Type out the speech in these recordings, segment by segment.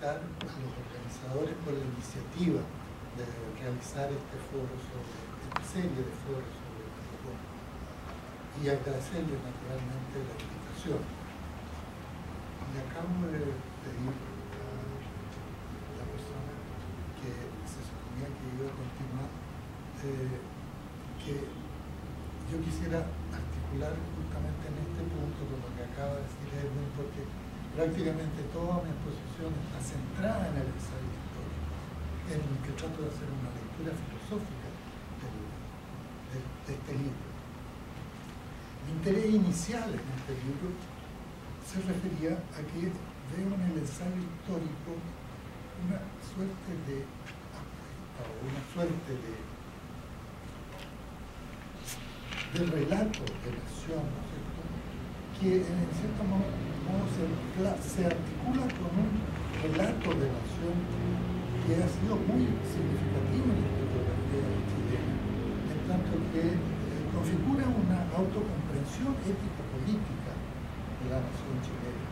felicitar a los organizadores por la iniciativa de realizar esta serie de foros sobre el matrimonio y agradecerles naturalmente la invitación. Le acabo de pedir a la persona que se suponía que iba a continuar que yo quisiera articular justamente en este punto con lo que acaba de decir Edwin, porque prácticamente toda mi exposición está centrada en el ensayo histórico, en el que trato de hacer una lectura filosófica de este libro. Mi interés inicial en este libro se refería a que veo en el ensayo histórico una suerte de relato de nación, ¿no es cierto?, que en cierto modo se articula con un relato de nación que ha sido muy significativo en la historiografía chilena, en tanto que configura una autocomprensión ético-política de la nación chilena.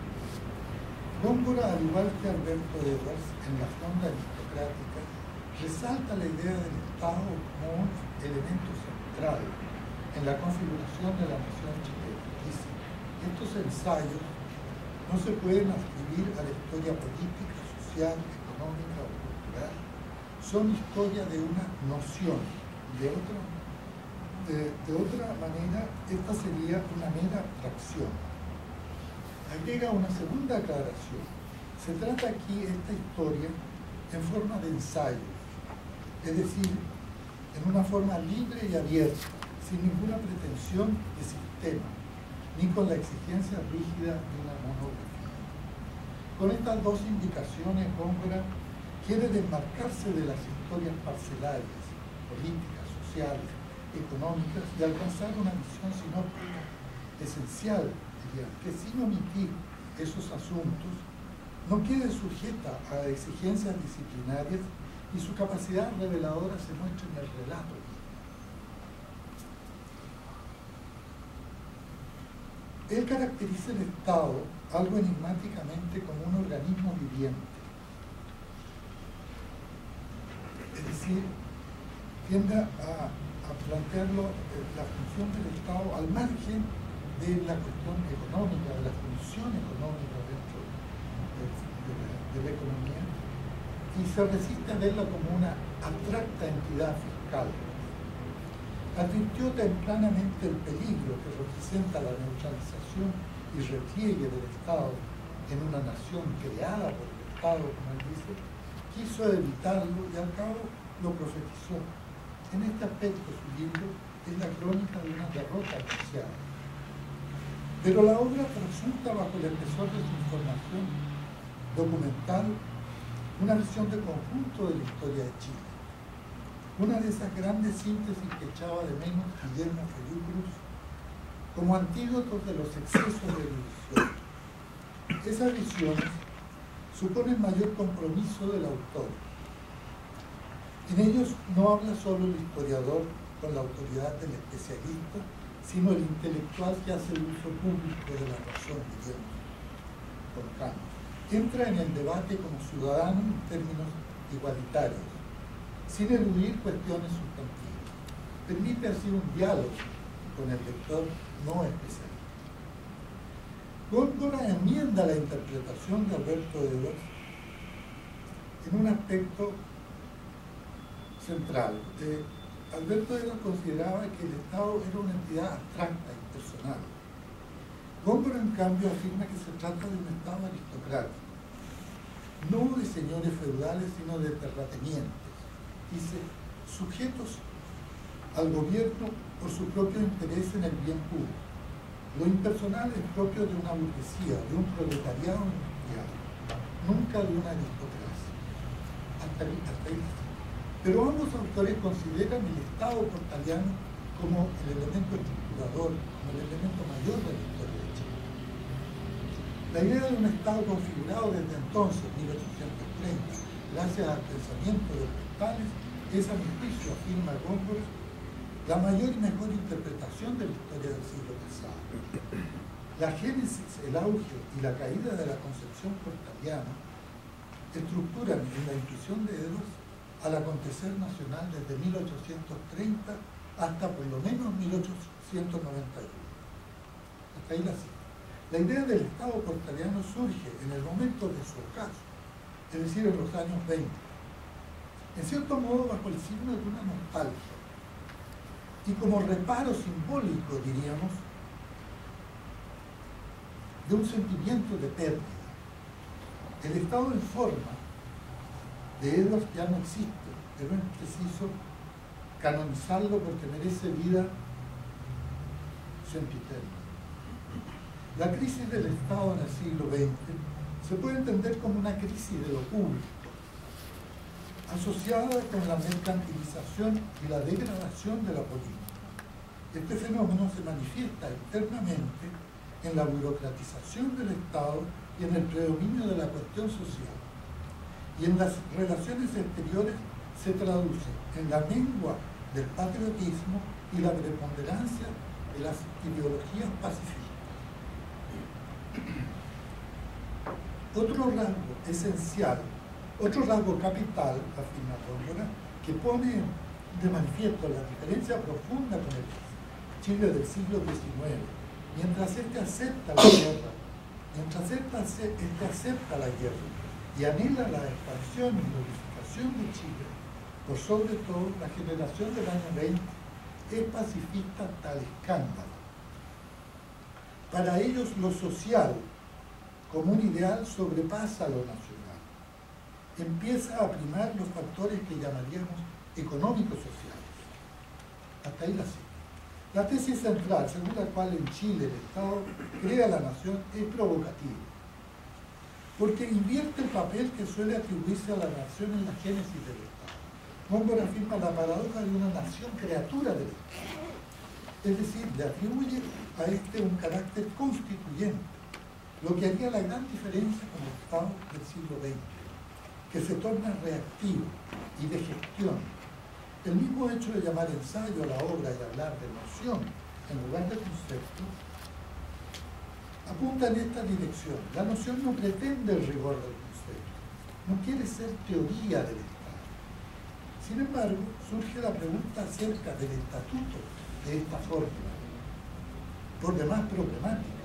Góngora, al igual que Alberto Edwards, en la Fonda Aristocrática, resalta la idea del Estado como un elemento central en la configuración de la nación chilena. Dice, estos ensayos no se pueden adscribir a la historia política, social, económica o cultural. Son historia de una noción. De otra manera, esta sería una mera abstracción. Agrega una segunda aclaración. Se trata aquí esta historia en forma de ensayo, es decir, en una forma libre y abierta, sin ninguna pretensión de sistema, ni con la exigencia rígida de una monografía. Con estas dos indicaciones, Góngora quiere desmarcarse de las historias parcelarias, políticas, sociales, económicas, y alcanzar una visión sinóptica esencial, diría, que sin omitir esos asuntos no quede sujeta a exigencias disciplinarias y su capacidad reveladora se muestra en el relato. Él caracteriza el Estado algo enigmáticamente como un organismo viviente. Es decir, tiende a plantearlo la función del Estado al margen de la cuestión económica, de la función económica dentro de la economía, y se resiste a verla como una abstracta entidad fiscal. Advirtió tempranamente el peligro que representa la neutralización y repliegue del Estado en una nación creada por el Estado, como él dice, quiso evitarlo y al cabo lo profetizó. En este aspecto su libro es la crónica de una derrota anunciada. Pero la obra resulta bajo el espesor de su información documental una visión de conjunto de la historia de Chile. Una de esas grandes síntesis que echaba de menos Guillermo Feliu como antídotos de los excesos de división. Esas visiones suponen mayor compromiso del autor. En ellos no habla solo el historiador con la autoridad del especialista, sino el intelectual que hace el uso público de la razón, digamos, por Kant. Entra en el debate como ciudadano en términos igualitarios, sin eludir cuestiones sustantivas. Permite así un diálogo con el lector no especialista. Góngora enmienda la interpretación de Alberto Edwards en un aspecto central. Alberto Edwards consideraba que el Estado era una entidad abstracta, impersonal. Góngora, en cambio, afirma que se trata de un Estado aristocrático, no de señores feudales, sino de terratenientes. Dice, sujetos al gobierno por su propio interés en el bien público. Lo impersonal es propio de una burguesía, de un proletariado industrial, nunca de una aristocracia. Hasta ahí. Pero ambos autores consideran el Estado portaliano como el elemento estructurador, como el elemento mayor de la historia de Chile. La idea de un Estado configurado desde entonces, 1830, gracias al pensamiento de Portales, es, a mi juicio, afirma Góngora, la mayor y mejor interpretación de la historia del siglo pasado. La génesis, el auge y la caída de la concepción portaliana estructuran en la intuición de Eros al acontecer nacional desde 1830 hasta por lo menos 1891. Hasta ahí la cita. La idea del Estado portaliano surge en el momento de su ocaso, es decir, en los años 20, en cierto modo bajo el signo de una nostalgia, y como reparo simbólico, diríamos, de un sentimiento de pérdida. El Estado en forma de Edwards ya no existe, pero es preciso canonizarlo porque merece vida sempiterna. La crisis del Estado en el siglo XX se puede entender como una crisis de lo público, asociada con la mercantilización y la degradación de la política. Este fenómeno se manifiesta internamente en la burocratización del Estado y en el predominio de la cuestión social. Y en las relaciones exteriores se traduce en la mengua del patriotismo y la preponderancia de las ideologías pacifistas. Otro rasgo esencial, otro rasgo capital, afirma Góngora, que pone de manifiesto la diferencia profunda con el Chile del siglo XIX, mientras éste acepta la guerra, y anhela la expansión y glorificación de Chile, por sobre todo la generación del año 20 es pacifista hasta el escándalo. Para ellos lo social como un ideal sobrepasa lo nacional. Empieza a primar los factores que llamaríamos económicos sociales. Hasta ahí la cita. La tesis central, según la cual en Chile el Estado crea la nación, es provocativa, porque invierte el papel que suele atribuirse a la nación en la génesis del Estado. Góngora afirma la paradoja de una nación criatura del Estado, es decir, le atribuye a este un carácter constituyente, lo que haría la gran diferencia con el Estado del siglo XX, que se torna reactivo y de gestión. El mismo hecho de llamar ensayo a la obra y hablar de noción en lugar de concepto apunta en esta dirección. La noción no pretende el rigor del concepto, no quiere ser teoría del Estado. Sin embargo, surge la pregunta acerca del estatuto de esta fórmula, por demás problemática,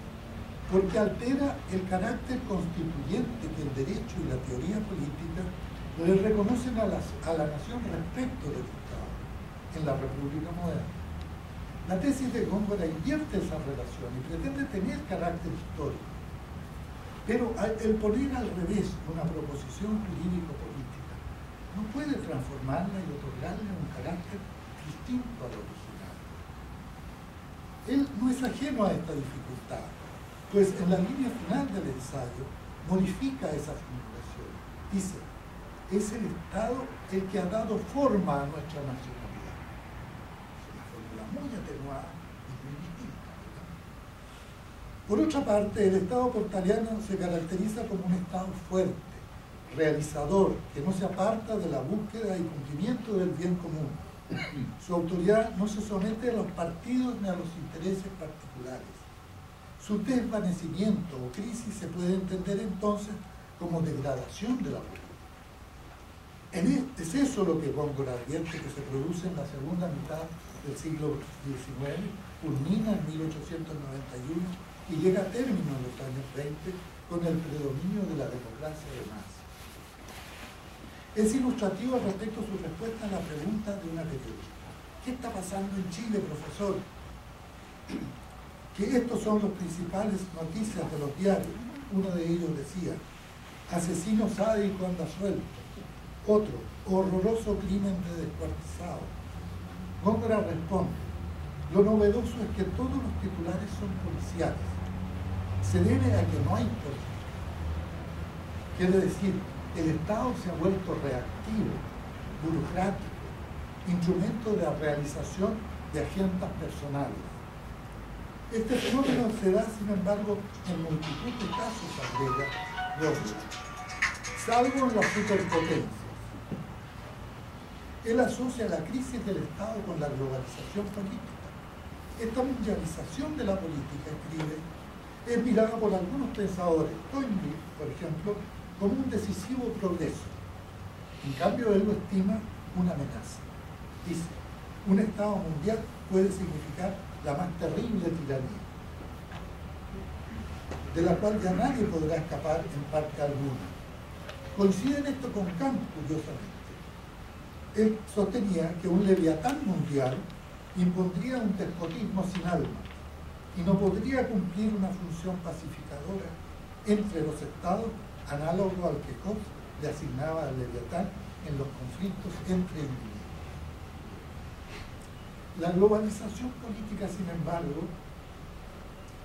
porque altera el carácter constituyente que el derecho y la teoría política le reconocen a la nación respecto del Estado en la República moderna. La tesis de Góngora invierte esa relación y pretende tener carácter histórico, pero el poner al revés una proposición jurídico-política no puede transformarla y otorgarle un carácter distinto al original. Él no es ajeno a esta dificultad, pues en la línea final del ensayo modifica esa formulación. Dice, es el Estado el que ha dado forma a nuestra nacionalidad. Es una fórmula muy atenuada y muy distinta, ¿verdad? Por otra parte, el Estado portaliano se caracteriza como un Estado fuerte, realizador, que no se aparta de la búsqueda y cumplimiento del bien común. Su autoridad no se somete a los partidos ni a los intereses particulares. Su desvanecimiento o crisis se puede entender entonces como degradación de la política. Es eso lo que Góngora advierte que se produce en la segunda mitad del siglo XIX, culmina en 1891 y llega a término en los años 20 con el predominio de la democracia de masa. Es ilustrativo respecto a su respuesta a la pregunta de una periodista. ¿Qué está pasando en Chile, profesor? Que estos son los principales noticias de los diarios. Uno de ellos decía, asesino sádico anda suelto. Otro, horroroso crimen de descuartizado. Góngora responde, lo novedoso es que todos los titulares son policiales. Se debe a que no hay política. Quiere decir, el Estado se ha vuelto reactivo, burocrático, instrumento de realización de agendas personales. Este fenómeno se da, sin embargo, en multitud de casos, agrega Góngora, salvo en las superpotencias. Él asocia la crisis del Estado con la globalización política. Esta mundialización de la política, escribe, es mirada por algunos pensadores, Toynbee, por ejemplo, como un decisivo progreso. En cambio, él lo estima una amenaza. Dice, un Estado mundial puede significar la más terrible tiranía, de la cual ya nadie podrá escapar en parte alguna. Coincide en esto con Kant, curiosamente. Él sostenía que un leviatán mundial impondría un despotismo sin alma y no podría cumplir una función pacificadora entre los estados análogo al que Hobbes le asignaba al leviatán en los conflictos entre individuos. La globalización política, sin embargo,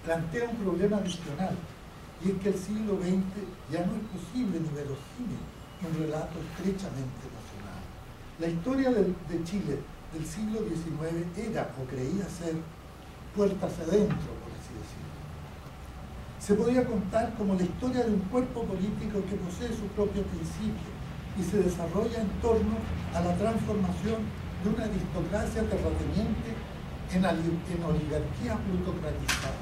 plantea un problema adicional, y es que el siglo XX ya no es posible ni verosímil un relato estrechamente nacional. La historia de Chile del siglo XIX era o creía ser puertas adentro, por así decirlo. Se podía contar como la historia de un cuerpo político que posee su propio principio y se desarrolla en torno a la transformación de una aristocracia terrateniente en oligarquía plutocratizada.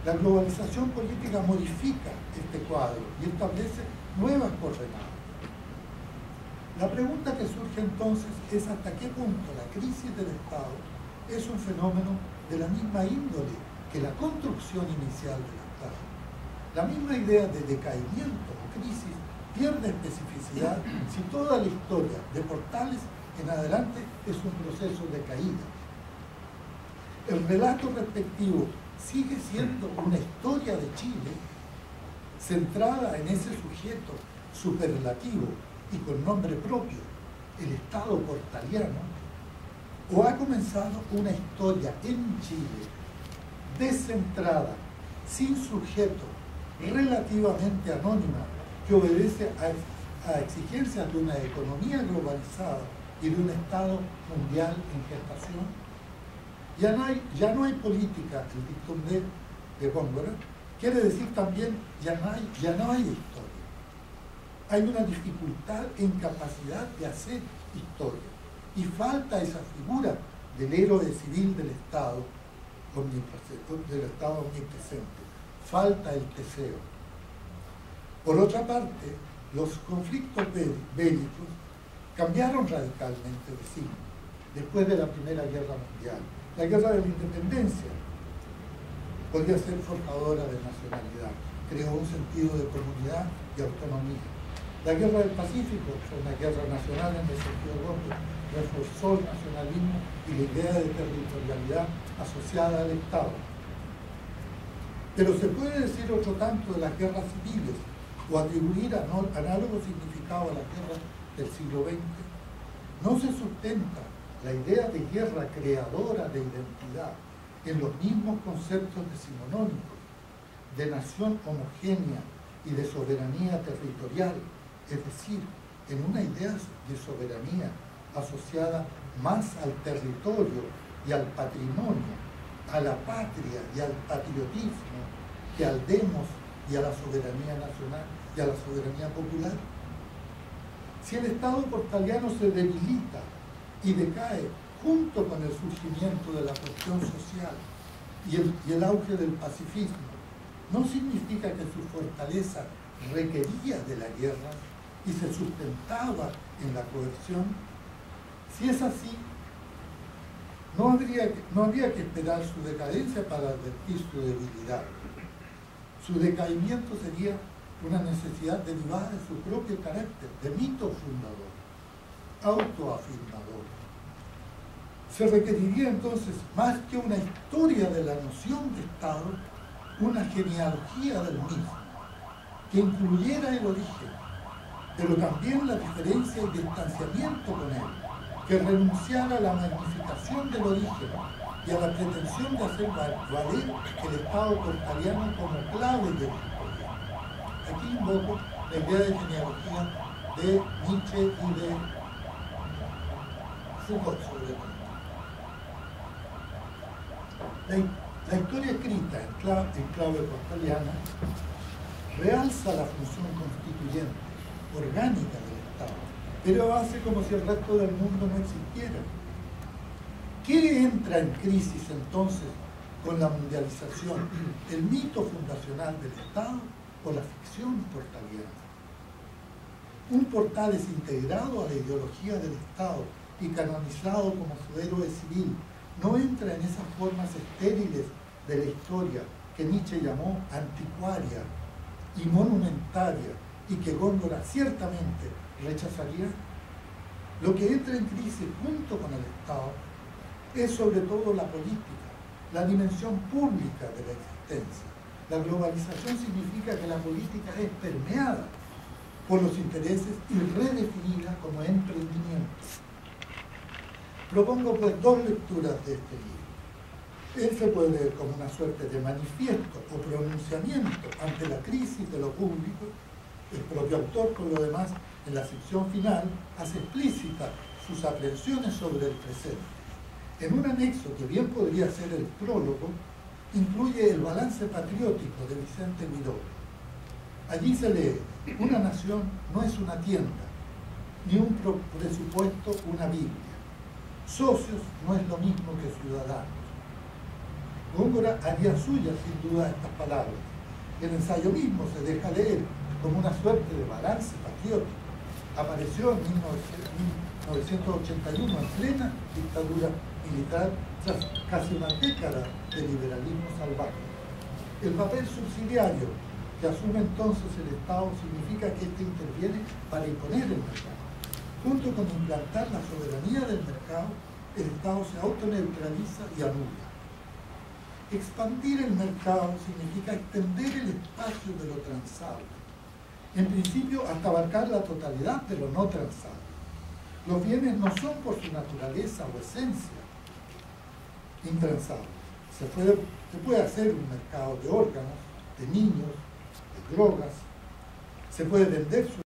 La globalización política modifica este cuadro y establece nuevas coordenadas. La pregunta que surge entonces es hasta qué punto la crisis del Estado es un fenómeno de la misma índole que la construcción inicial del Estado. La misma idea de decaimiento o crisis pierde especificidad si toda la historia de Portales en adelante es un proceso de caída. El relato respectivo sigue siendo una historia de Chile centrada en ese sujeto superlativo y con nombre propio, el Estado portaliano, o ha comenzado una historia en Chile descentrada, sin sujeto, relativamente anónima, que obedece a exigencias de una economía globalizada y de un Estado mundial en gestación. Ya no hay política, el dictón de Góngora, quiere decir también ya no hay historia. Hay una dificultad en capacidad de hacer historia y falta esa figura del héroe civil del Estado omnipresente. Falta el Teseo. Por otra parte, los conflictos bélicos cambiaron radicalmente de signo después de la Primera Guerra Mundial. La Guerra de la Independencia podía ser forjadora de nacionalidad, creó un sentido de comunidad y autonomía. La Guerra del Pacífico fue una guerra nacional en el sentido de reforzó el nacionalismo y la idea de territorialidad asociada al Estado. Pero se puede decir otro tanto de las guerras civiles o atribuir análogo significado a las guerras del siglo XX. No se sustenta la idea de guerra creadora de identidad en los mismos conceptos decimonónicos de nación homogénea y de soberanía territorial, es decir, en una idea de soberanía asociada más al territorio y al patrimonio, a la patria y al patriotismo, que al demos y a la soberanía nacional y a la soberanía popular. Si el Estado portaliano se debilita y decae junto con el surgimiento de la cuestión social y el auge del pacifismo, no significa que su fortaleza requería de la guerra y se sustentaba en la coerción. Si es así, no habría que esperar su decadencia para advertir su debilidad. Su decaimiento sería una necesidad derivada de su propio carácter, de mito fundador, autoafirmador. Se requeriría entonces, más que una historia de la noción de Estado, una genealogía del mismo, que incluyera el origen, pero también la diferencia y distanciamiento con él, que renunciara a la magnificación del origen y a la pretensión de hacer valer el Estado portaliano como clave de la historia. Aquí invoco la idea de genealogía de Nietzsche y de Foucault, sobre todo. La historia escrita en clave portaliana realza la función constituyente, orgánica del Estado, pero hace como si el resto del mundo no existiera. ¿Qué entra en crisis entonces con la mundialización? ¿El mito fundacional del Estado por la ficción portaliana. Un Portales integrado a la ideología del Estado y canonizado como su héroe civil no entra en esas formas estériles de la historia que Nietzsche llamó anticuaria y monumentaria y que Góngora ciertamente rechazaría. Lo que entra en crisis junto con el Estado es sobre todo la política, la dimensión pública de la existencia. La globalización significa que la política es permeada por los intereses y redefinida como emprendimiento. Propongo pues dos lecturas de este libro. Él se puede leer como una suerte de manifiesto o pronunciamiento ante la crisis de lo público. El propio autor, por lo demás, en la sección final, hace explícita sus aprehensiones sobre el presente. En un anexo que bien podría ser el prólogo, incluye el balance patriótico de Vicente Huidobro. Allí se lee: una nación no es una tienda, ni un presupuesto una Biblia. Socios no es lo mismo que ciudadanos. Góngora haría suyas sin duda estas palabras. El ensayo mismo se deja leer como una suerte de balance patriótico. Apareció en 1981 en plena dictadura militar, tras casi una década de liberalismo salvaje. El papel subsidiario que asume entonces el Estado significa que éste interviene para imponer el mercado. Junto con implantar la soberanía del mercado, el Estado se autoneutraliza y anula. Expandir el mercado significa extender el espacio de lo transable, en principio hasta abarcar la totalidad de lo no transable. Los bienes no son por su naturaleza o esencia intransables. Se puede hacer un mercado de órganos, de niños, de drogas, se puede vender su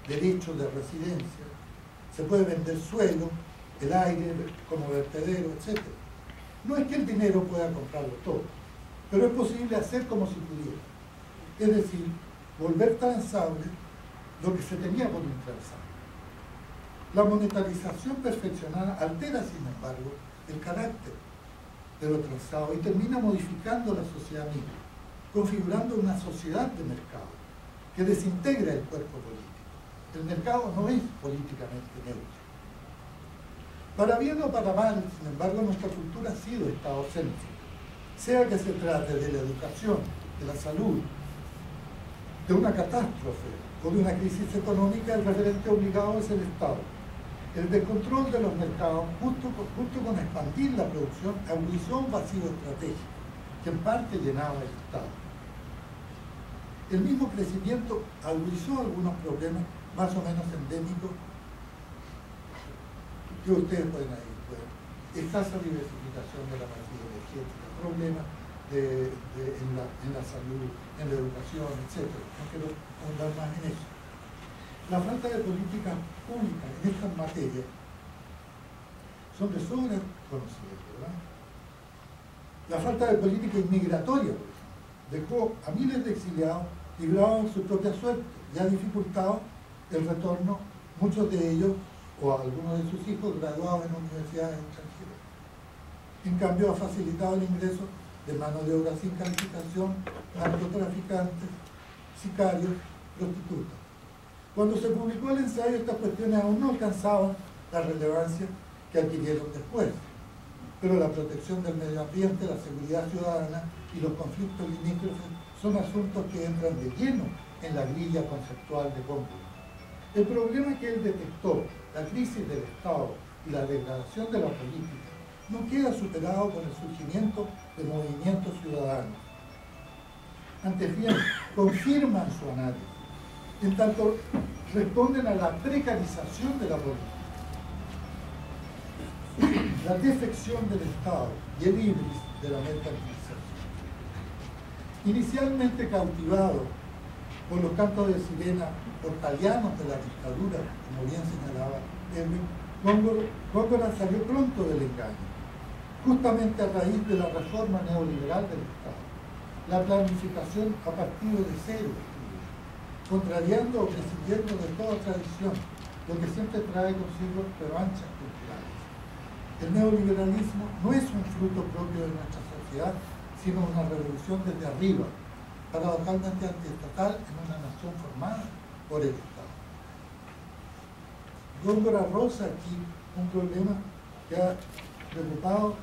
derecho de residencia, se puede vender suelo, el aire como vertedero, etc. No es que el dinero pueda comprarlo todo, pero es posible hacer como si pudiera. Es decir, volver transable lo que se tenía por intransable. La monetarización perfeccionada altera, sin embargo, el carácter de lo transado y termina modificando la sociedad misma, configurando una sociedad de mercado que desintegra el cuerpo político. El mercado no es políticamente neutro. Para bien o para mal, sin embargo, nuestra cultura ha sido estadocéntrica, sea que se trate de la educación, de la salud, de una catástrofe o de una crisis económica. El referente obligado es el Estado. El descontrol de los mercados, junto con expandir la producción, agudizó un vacío estratégico que en parte llenaba el Estado. El mismo crecimiento agudizó algunos problemas más o menos endémicos que ustedes pueden ahí ver. Escasa diversificación de la matriz energética, problemas en la salud, en la educación, etc. No quiero ahondar más en eso. La falta de políticas públicas en estas materias son de sobra conocidas, ¿verdad? La falta de política inmigratoria, por ejemplo, dejó a miles de exiliados librados en su propia suerte y ha dificultado el retorno, muchos de ellos o algunos de sus hijos graduados en universidades extranjeras. En cambio, ha facilitado el ingreso de mano de obra sin calificación, narcotraficantes, sicarios, prostitutas. Cuando se publicó el ensayo, estas cuestiones aún no alcanzaban la relevancia que adquirieron después. Pero la protección del medio ambiente, la seguridad ciudadana y los conflictos limítrofes son asuntos que entran de lleno en la grilla conceptual de Góngora. El problema que él detectó, la crisis del Estado y la degradación de la política, no queda superado con el surgimiento de movimientos ciudadanos. Antes bien, confirman su análisis, en tanto responden a la precarización de la política, la defección del Estado y el ibris de la mercantilización. Inicialmente cautivado por los cantos de sirena portalianos de la dictadura, como bien señalaba Edwin, Góngora salió pronto del engaño, justamente a raíz de la reforma neoliberal del Estado, la planificación a partir de cero, contrariando o prescindiendo de toda tradición, lo que siempre trae consigo revanchas culturales. El neoliberalismo no es un fruto propio de nuestra sociedad, sino una revolución desde arriba, paradójicamente antiestatal en una nación formada por el Estado. Góngora roza aquí un problema que ha preocupado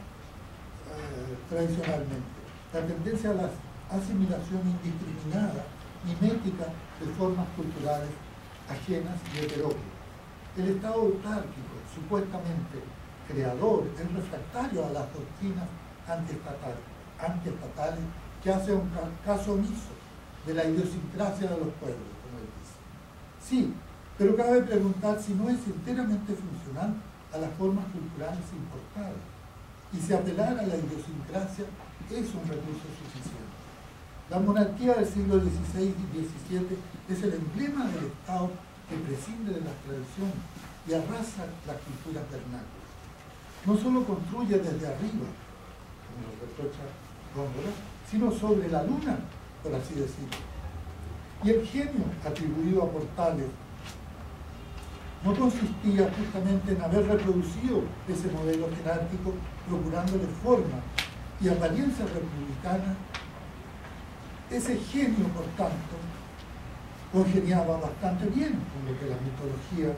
tradicionalmente, la tendencia a la asimilación indiscriminada, mimética de formas culturales ajenas y heterógenas. El Estado autárquico, supuestamente creador, es refractario a las doctrinas antiestatales que hace un caso omiso de la idiosincrasia de los pueblos, como él dice. Sí, pero cabe preguntar si no es enteramente funcional a las formas culturales importadas, y si apelar a la idiosincrasia es un recurso suficiente. La monarquía del siglo XVI y XVII es el emblema del Estado que prescinde de las tradiciones y arrasa las culturas vernáculas. No solo construye desde arriba, como lo reprocha Góngora, sino sobre la luna, por así decirlo. Y el genio atribuido a Portales no consistía justamente en haber reproducido ese modelo jerárquico, procurándole forma y apariencia republicana. Ese genio, por tanto, congeniaba bastante bien con lo que la mitología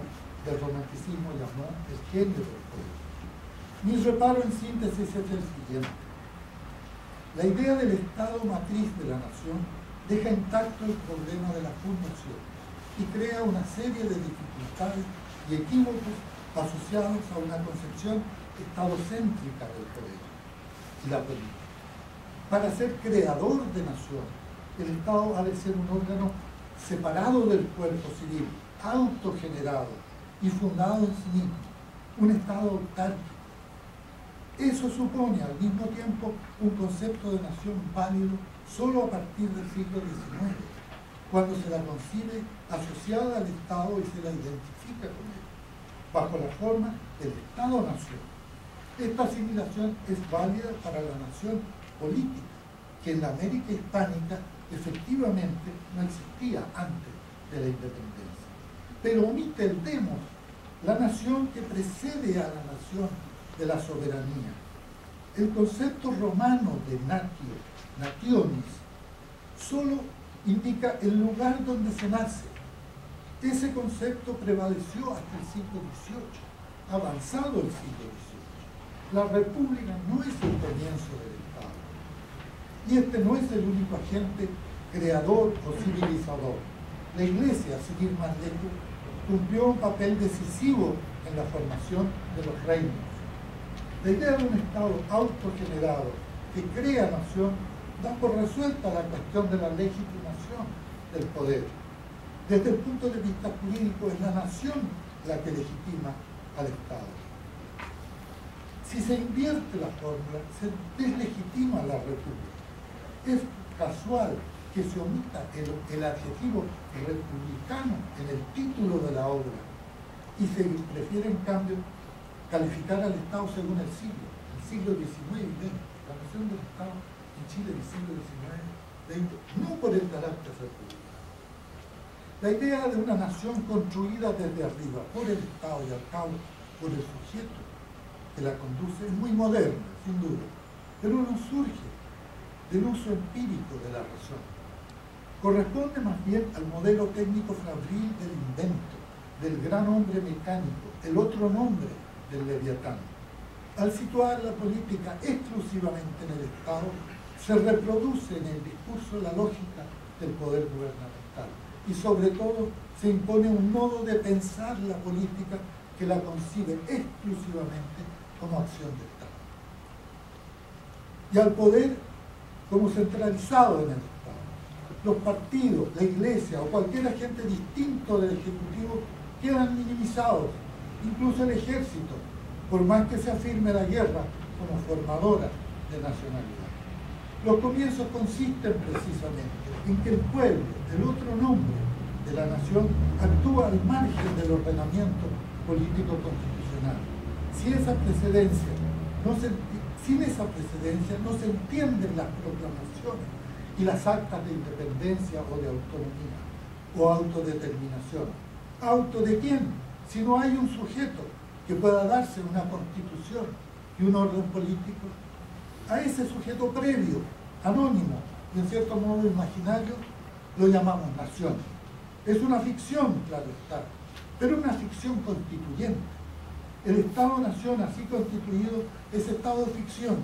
del romanticismo llamó el genio del pueblo. Mi reparo en síntesis es el siguiente. La idea del Estado matriz de la nación deja intacto el problema de la fundación y crea una serie de dificultades y equívocos asociados a una concepción estadocéntrica del poder y la política. Para ser creador de nación, el Estado ha de ser un órgano separado del cuerpo civil, autogenerado y fundado en sí mismo, un Estado autárquico. Eso supone al mismo tiempo un concepto de nación válido solo a partir del siglo XIX, cuando se la concibe asociada al Estado y se la identifica con él, bajo la forma del Estado-nación. Esta asimilación es válida para la nación política, que en la América hispánica efectivamente no existía antes de la independencia. Pero omite el demos, la nación que precede a la nación de la soberanía. El concepto romano de natio, nationis, solo indica el lugar donde se nace. Ese concepto prevaleció hasta el siglo XVIII, avanzado el siglo XVIII. La república no es el comienzo del Estado. Y este no es el único agente creador o civilizador. La Iglesia, sin ir más lejos, cumplió un papel decisivo en la formación de los reinos. La idea de un Estado autogenerado que crea nación da por resuelta la cuestión de la legitimación del poder. Desde el punto de vista jurídico, es la nación la que legitima al Estado. Si se invierte la fórmula, se deslegitima la república. Es casual que se omita el adjetivo republicano en el título de la obra y se prefiere, en cambio, calificar al Estado según el siglo XIX y XX. La noción del Estado en Chile del siglo XIX, XX, no por el carácter republicano. La idea de una nación construida desde arriba por el Estado y al cabo por el sujeto que la conduce es muy moderna, sin duda, pero no surge del uso empírico de la razón. Corresponde más bien al modelo técnico fabril del invento, del gran hombre mecánico, el otro nombre del Leviatán. Al situar la política exclusivamente en el Estado, se reproduce en el discurso la lógica del poder gubernamental y sobre todo se impone un modo de pensar la política que la concibe exclusivamente como acción de Estado. Y al poder como centralizado en el Estado. Los partidos, la Iglesia o cualquier agente distinto del Ejecutivo quedan minimizados, incluso el ejército, por más que se afirme la guerra como formadora de nacionalidad. Los comienzos consisten precisamente en que el pueblo, el otro nombre de la nación, actúa al margen del ordenamiento político constitucional. Sin esa precedencia no se entienden las proclamaciones y las actas de independencia o de autonomía o autodeterminación. ¿Auto de quién? Si no hay un sujeto que pueda darse una constitución y un orden político, a ese sujeto previo, anónimo y en cierto modo imaginario, lo llamamos nación. Es una ficción, claro está, pero una ficción constituyente. El Estado-nación así constituido es estado de ficción.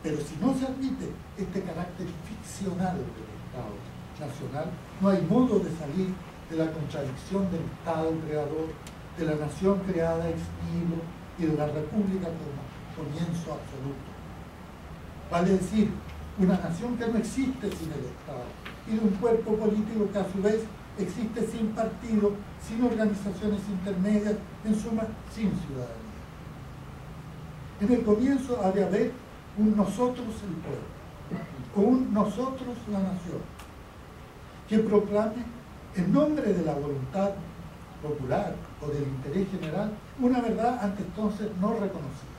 Pero si no se admite este carácter ficcional del Estado nacional, no hay modo de salir de la contradicción del Estado creador, de la nación creada ex nihilo y de la república como comienzo absoluto. Vale decir, una nación que no existe sin el Estado y de un cuerpo político que a su vez existe sin partido, sin organizaciones intermedias, en suma, sin ciudadanía. En el comienzo ha de haber un nosotros el pueblo, o un nosotros la nación, que proclame en nombre de la voluntad popular o del interés general una verdad ante entonces no reconocida.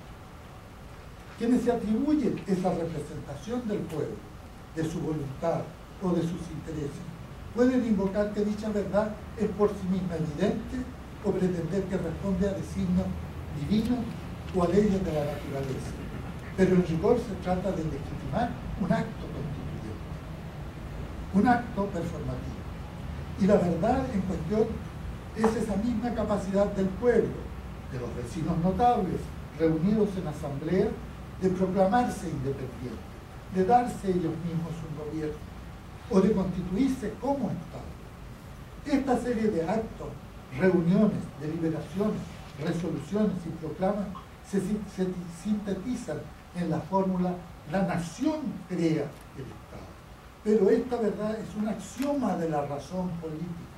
Quienes se atribuyen esa representación del pueblo, de su voluntad o de sus intereses, pueden invocar que dicha verdad es por sí misma evidente o pretender que responde a designios divinos o a leyes de la naturaleza. Pero en rigor se trata de legitimar un acto constituyente, un acto performativo. Y la verdad en cuestión es esa misma capacidad del pueblo, de los vecinos notables, reunidos en asamblea, de proclamarse independiente, de darse ellos mismos un gobierno, o de constituirse como Estado. Esta serie de actos, reuniones, deliberaciones, resoluciones y proclamas se sintetizan en la fórmula la nación crea el Estado. Pero esta verdad es un axioma de la razón política,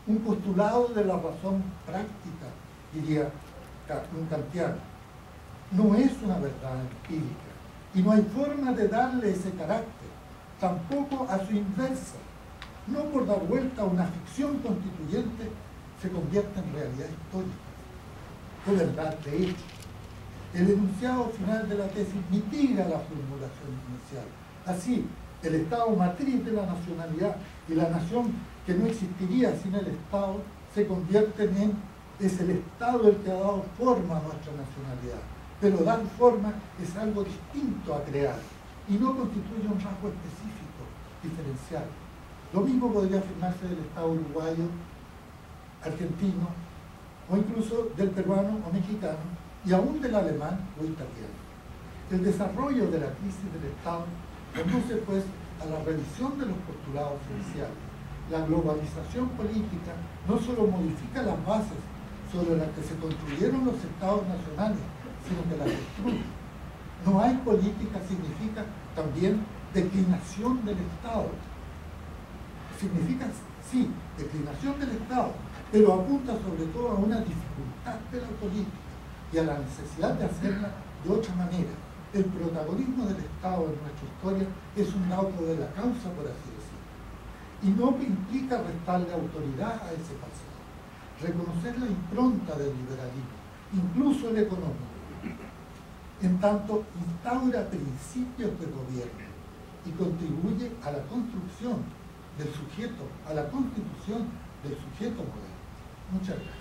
un postulado de la razón práctica, diría un kantiano. No es una verdad empírica y no hay forma de darle ese carácter, tampoco a su inversa. No por dar vuelta a una ficción constituyente se convierte en realidad histórica o verdad de hecho. El enunciado final de la tesis mitiga la formulación inicial. Así, el Estado matriz de la nacionalidad y la nación que no existiría sin el Estado se convierten en, es el Estado el que ha dado forma a nuestra nacionalidad. Pero dar forma es algo distinto a crear y no constituye un rasgo específico, diferencial. Lo mismo podría afirmarse del Estado uruguayo, argentino o incluso del peruano o mexicano y aún del alemán o italiano. El desarrollo de la crisis del Estado conduce pues a la revisión de los postulados iniciales. La globalización política no solo modifica las bases sobre las que se construyeron los estados nacionales, sino que las destruye. No hay política significa también declinación del Estado. Significa, sí, declinación del Estado, pero apunta sobre todo a una dificultad de la política y a la necesidad de hacerla de otra manera. El protagonismo del Estado en nuestra historia es un naudo de la causa, por así decirlo, y no implica restarle autoridad a ese pasado, reconocer la impronta del liberalismo, incluso el económico, en tanto instaura principios de gobierno y contribuye a la construcción del sujeto, a la constitución del sujeto moderno. Muchas gracias.